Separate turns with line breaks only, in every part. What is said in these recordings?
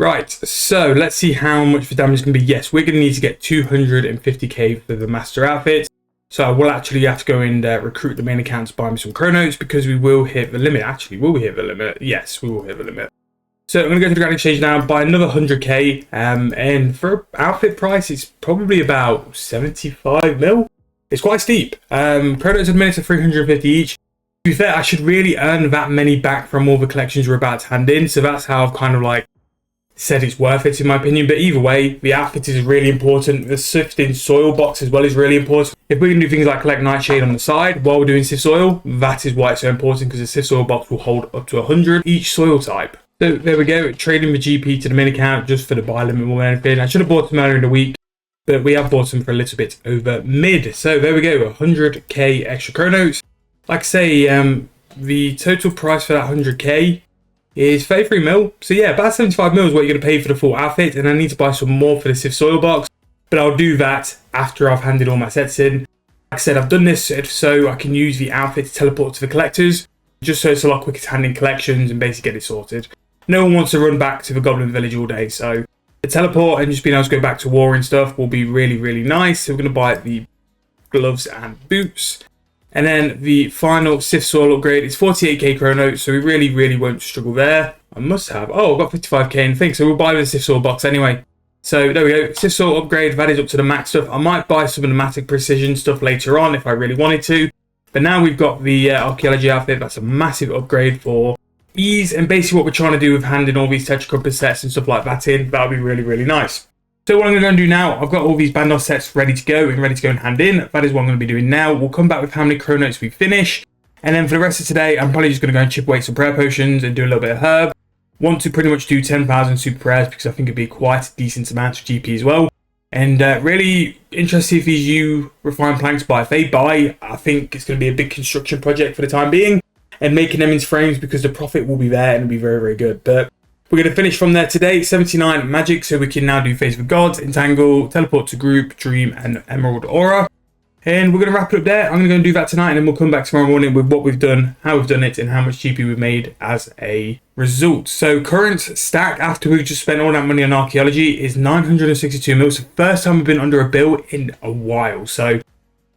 Right, so let's see how much the damage is going to be. Yes, we're going to need to get 250k for the master outfit. So I will actually have to go and recruit the main account to buy me some chronos because we will hit the limit. Actually, will we hit the limit? Yes, we will hit the limit. So I'm going to go to the Grand Exchange now, buy another 100k. And for outfit price, it's probably about 75 mil. It's quite steep. Chronos at the minute are 350 each. To be fair, I should really earn that many back from all the collections we're about to hand in. So that's how I've kind of like said it's worth it in my opinion. But either way, the outfit is really important. The sifting soil box as well is really important. If we can do things like collect nightshade on the side while we're doing sift soil, that is why it's so important, because the sift soil box will hold up to 100 each soil type. So there we go, trading the GP to the main account just for the buy limit more than anything. I should have bought them earlier in the week, but we have bought them for a little bit over mid. So there we go, 100k extra chronos. Like I say, the total price for that 100k is 33 mil. So yeah, about 75 mil is what you're going to pay for the full outfit, and I need to buy some more for the sift soil box, but I'll do that after I've handed all my sets in. Like I said, I've done this so I can use the outfit to teleport to the collectors, just so it's a lot quicker to hand in collections and basically get it sorted. No one wants to run back to the Goblin Village all day, so the teleport and just being able to go back to war and stuff will be really, really nice. So we're going to buy the gloves and boots. And then the final sift soil upgrade is 48k chrono, so we really, really won't struggle there. I must have, I've got 55k in the thing, so we'll buy the sift soil box anyway. So there we go, sift soil upgrade, that is up to the max stuff. I might buy some pneumatic precision stuff later on if I really wanted to. But now we've got the archaeology outfit. That's a massive upgrade for ease, and basically what we're trying to do with handing all these Tetra Compass sets and stuff like that in, that'll be really, really nice. So what I'm going to do now, I've got all these Bandos sets ready to go and hand in. That is what I'm going to be doing now. We'll come back with how many chronos we finish. And then for the rest of today, I'm probably just going to go and chip away some prayer potions and do a little bit of herb. Want to pretty much do 10,000 super prayers because I think it'd be quite a decent amount of GP as well. And really interested if these new refined planks buy. If they buy, I think it's going to be a big construction project for the time being. And making them into frames because the profit will be there and it'll be very, very good. But we're going to finish from there today, 79 magic, so we can now do Phase of Gods, Entangle, Teleport to Group, Dream, and Emerald Aura. And we're going to wrap it up there. I'm going to go and do that tonight, and then we'll come back tomorrow morning with what we've done, how we've done it, and how much GP we've made as a result. So current stack, after we've just spent all that money on archaeology, is 962 mil. So first time we've been under a bill in a while. So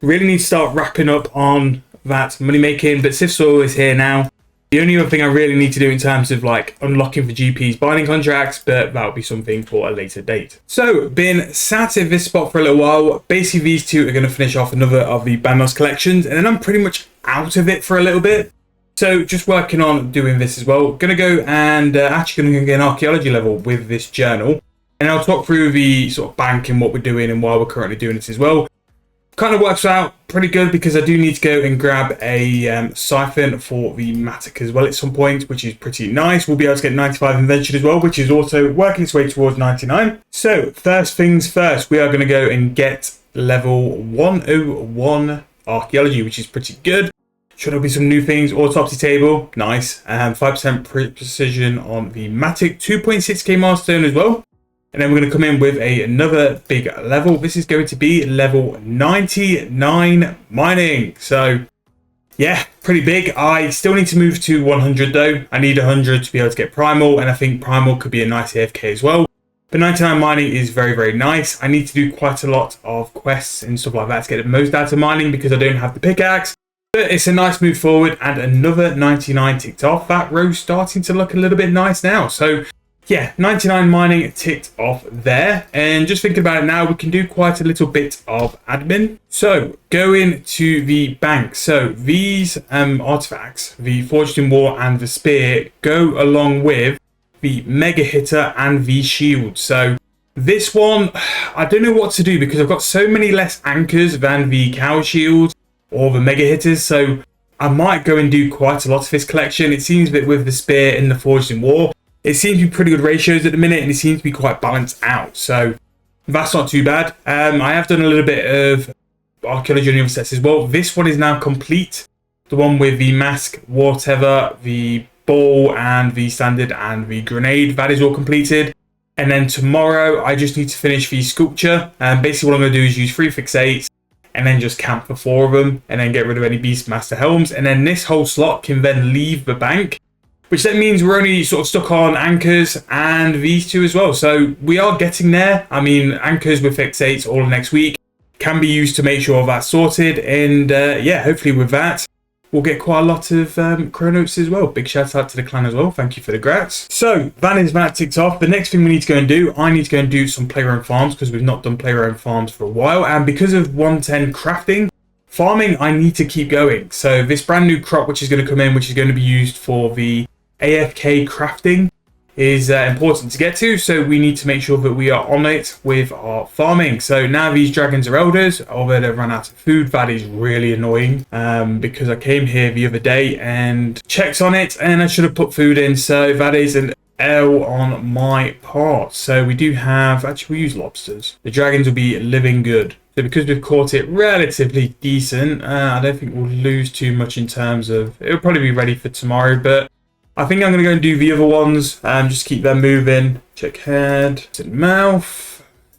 really need to start wrapping up on that money making, but sift soil is here now. The only other thing I really need to do in terms of like unlocking for GPs binding contracts, but that'll be something for a later date. So been sat in this spot for a little while. Basically these two are going to finish off another of the Bandos collections, and then I'm pretty much out of it for a little bit. So just working on doing this as well. Going to go and actually going to get an archaeology level with this journal, and I'll talk through the sort of bank and what we're doing and why we're currently doing this as well. Kind of works out pretty good because I do need to go and grab a siphon for the Matic as well at some point, which is pretty nice. We'll be able to get 95 invention as well, which is also working its way towards 99. So first things first, we are going to go and get level 101 archaeology, which is pretty good. Should there be some new things? Autopsy table, nice. And 5% precision on the Matic, 2.6k milestone as well. And then we're going to come in with another big level. This is going to be level 99 mining. So yeah, pretty big. I still need to move to 100 though. I need 100 to be able to get primal, and I think primal could be a nice AFK as well. But 99 mining is very, very nice. I need to do quite a lot of quests and stuff like that to get the most out of mining because I don't have the pickaxe. But it's a nice move forward, and another 99 ticked off. That row's starting to look a little bit nice now. So yeah, 99 mining ticked off there. And just thinking about it now, we can do quite a little bit of admin. So going to the bank. So these artifacts, the Forged in War and the Spear, go along with the Mega Hitter and the Shield. So this one, I don't know what to do because I've got so many less anchors than the Cow Shield or the Mega Hitters. So I might go and do quite a lot of this collection. It seems that with the Spear and the Forged in War, it seems to be pretty good ratios at the minute, and it seems to be quite balanced out. So that's not too bad. I have done a little bit of archaeology on the other sets as well. This one is now complete. The one with the mask, whatever, the ball and the standard and the grenade, that is all completed. And then tomorrow I just need to finish the sculpture. And basically what I'm going to do is use 3 fixates and then just camp for 4 of them and then get rid of any Beastmaster helms. And then this whole slot can then leave the bank which then means we're only sort of stuck on anchors and these two as well. So we are getting there. I mean, anchors with fixates all next week can be used to make sure that's sorted. And yeah, hopefully with that, we'll get quite a lot of chronotes as well. Big shout out to the clan as well. Thank you for the grats. So that is that ticked off. The next thing we need to go and do, I need to go and do some player-owned farms because we've not done player-owned farms for a while. And because of 110 crafting, farming, I need to keep going. So this brand new crop, which is going to come in, which is going to be used for the AFK crafting, is important to get to, so we need to make sure that we are on it with our farming. So now these dragons are elders, although they've run out of food. That is really annoying because I came here the other day and checked on it and I should have put food in, so that is an L on my part. So we do have, actually we use lobsters. The dragons will be living good. So because we've caught it relatively decent, I don't think we'll lose too much in terms of, it'll probably be ready for tomorrow, but I think I'm going to go and do the other ones, just keep them moving. Check head, mouth.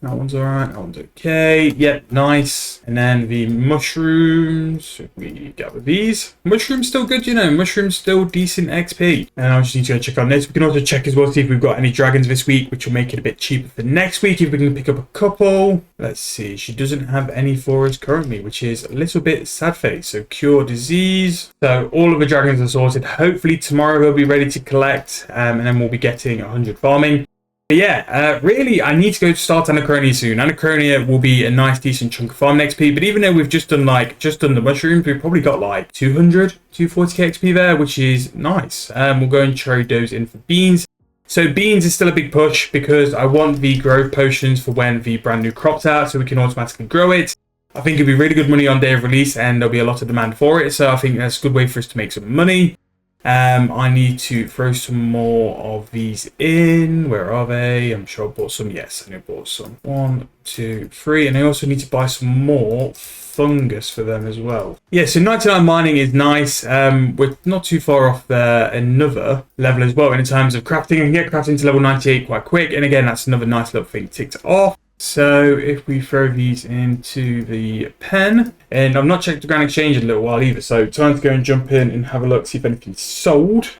That one's alright, that one's okay. Yep, nice. And then the mushrooms, we gather these. Mushrooms still good, you know, mushrooms still decent XP. And I just need to go check on this. We can also check as well, see if we've got any dragons this week, which will make it a bit cheaper for next week, if we can pick up a couple. Let's see, she doesn't have any for us currently, which is a little bit sad face. So cure disease. So all of the dragons are sorted. Hopefully tomorrow we'll be ready to collect, and then we'll be getting 100 farming. But yeah, really, I need to go start Anachronia soon. Anachronia will be a nice, decent chunk of farm XP. But even though we've just done the mushrooms, we've probably got like 240k XP there, which is nice. We'll go and trade those in for beans. So beans is still a big push because I want the growth potions for when the brand new crop's out, so we can automatically grow it. I think it'll be really good money on day of release, and there'll be a lot of demand for it. So I think that's a good way for us to make some money. I need to throw some more of these in. Where are they? I'm sure I bought some. Yes, I bought some. 1, 2, 3. And I also need to buy some more fungus for them as well. Yeah, so 99 mining is nice. We're not too far off there. Another level as well in terms of crafting. I can get crafting to level 98 quite quick. And again, that's another nice little thing ticked off. So if we throw these into the pen, and I've not checked the Grand Exchange in a little while either, so time to go and jump in and have a look, see if anything's sold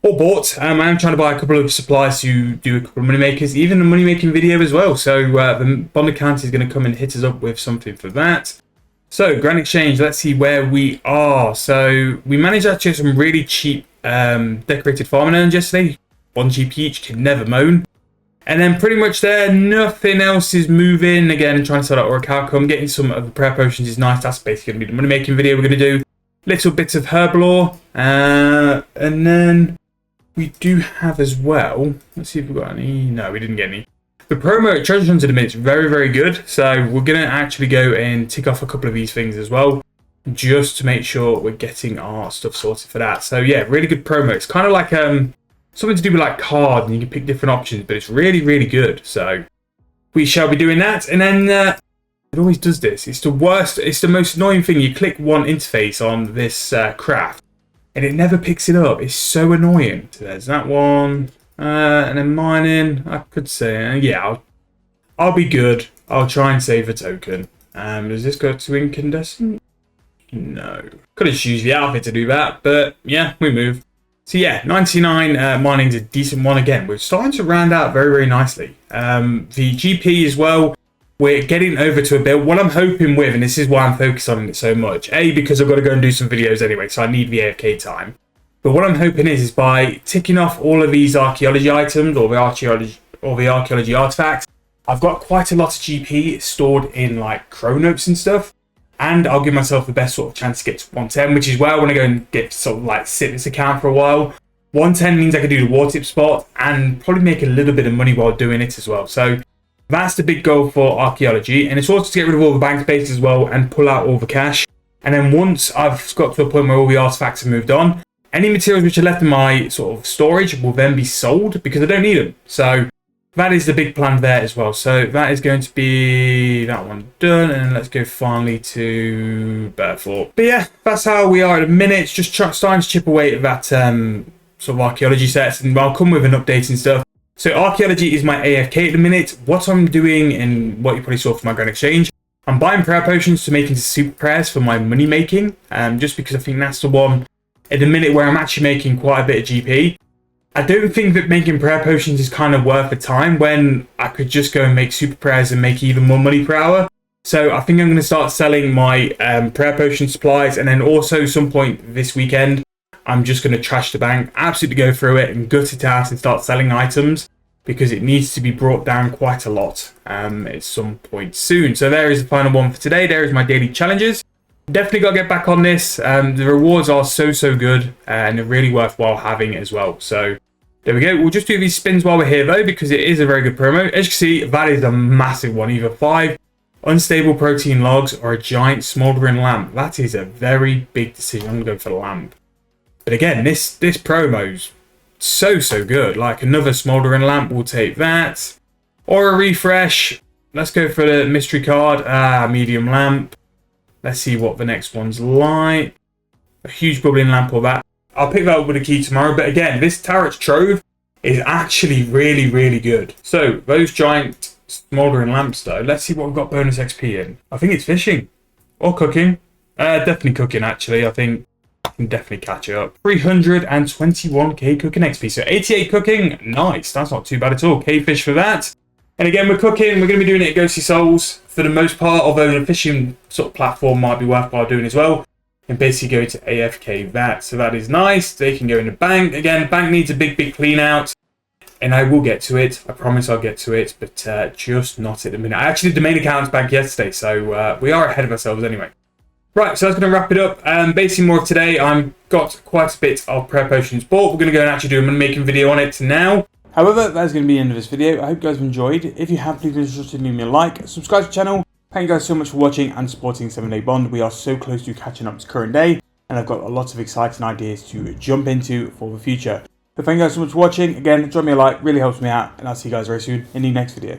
or bought. I am trying to buy a couple of supplies to do a couple of money makers, even a money making video as well. So the bond account is going to come and hit us up with something for that. So Grand Exchange, let's see where we are. So we managed to get some really cheap decorated farming urns yesterday. 1 GP each, can never moan. And then pretty much there, nothing else is moving. Again, trying to sort out Orichalcum. Getting some of the prayer potions is nice. That's basically going to be the money making video we're going to do. Little bits of herblore. And then we do have as well. Let's see if we've got any. No, we didn't get any. The promo at Treasure Hunt at the minute is very, very good. So we're going to actually go and tick off a couple of these things as well, just to make sure we're getting our stuff sorted for that. So yeah, really good promo. It's kind of like something to do with like card, and you can pick different options, but it's really, really good. So we shall be doing that. And then it always does this. It's the worst. It's the most annoying thing. You click one interface on this craft, and it never picks it up. It's so annoying. So there's that one. And then mining. I could say, yeah, I'll be good. I'll try and save a token. Does this go to incandescent? No. Could have just used the outfit to do that, but yeah, we move. So yeah, 99 mining's a decent one. Again, we're starting to round out very, very nicely. The GP as well, we're getting over to a bit. What I'm hoping with, and this is why I'm focused on it so much, A, because I've got to go and do some videos anyway, so I need the AFK time. But what I'm hoping is by ticking off all of these archaeology items or the archaeology artifacts, I've got quite a lot of GP stored in like chronotes and stuff. And I'll give myself the best sort of chance to get to 110, which is where I want to go and get sort of like sit this account for a while. 110 means I can do the war tip spot and probably make a little bit of money while doing it as well. So that's the big goal for archaeology. And it's also to get rid of all the bank space as well and pull out all the cash. And then once I've got to a point where all the artifacts have moved on, any materials which are left in my sort of storage will then be sold because I don't need them. So that is the big plan there as well. So that is going to be that one done. And let's go finally to Bearthorpe. But yeah, that's how we are at the minute. It's just starting to chip away at that sort of archaeology sets. And I'll come with an update and stuff. So archaeology is my AFK at the minute. What I'm doing, and what you probably saw from my Grand Exchange, I'm buying prayer potions to make into super prayers for my money making. Just because I think that's the one at the minute where I'm actually making quite a bit of GP. I don't think that making prayer potions is kind of worth the time when I could just go and make super prayers and make even more money per hour. So I think I'm going to start selling my prayer potion supplies, and then also some point this weekend, I'm just going to trash the bank, absolutely go through it and gut it out and start selling items, because it needs to be brought down quite a lot at some point soon. So there is the final one for today. There is my daily challenges. Definitely got to get back on this. The rewards are so good, and they're really worthwhile having as well. So there we go. We'll just do these spins while we're here though, because it is a very good promo. As you can see, that is a massive one. Either 5 unstable protein logs or a giant smoldering lamp. That is a very big decision. I'm going to go for the lamp. But again, this promo's so good. Like another smoldering lamp, we'll take that. Or a refresh. Let's go for the mystery card. Medium lamp. Let's see what the next one's like. A huge bubbling lamp or that. I'll pick that up with a key tomorrow. But again, this Tarot's Trove is actually really good. So those giant smoldering lamps though, let's see what we've got bonus XP in. I think it's fishing or cooking. Definitely cooking actually. I think I can definitely catch up. 321k cooking XP. So 88 cooking. Nice. That's not too bad at all. K-fish for that. And again, we're cooking. We're going to be doing it at Ghostly Souls for the most part, although the fishing sort of platform might be worthwhile doing as well. And basically go to AFK that. So that is nice. They can go in the bank. Again, the bank needs a big clean out. And I will get to it. I promise I'll get to it, but just not at the minute. I actually did the main accounts bank yesterday, so we are ahead of ourselves anyway. Right, so that's going to wrap it up. Basically more of today, I've got quite a bit of prayer potions bought. We're going to go and actually do a money-making video on it now. However, that's going to be the end of this video. I hope you guys have enjoyed. If you have, please be interested in leaving me a like, subscribe to the channel. Thank you guys so much for watching and supporting 7 Day Bond. We are so close to catching up to current day, and I've got a lot of exciting ideas to jump into for the future. So thank you guys so much for watching. Again, drop me a like, really helps me out, and I'll see you guys very soon in the next video.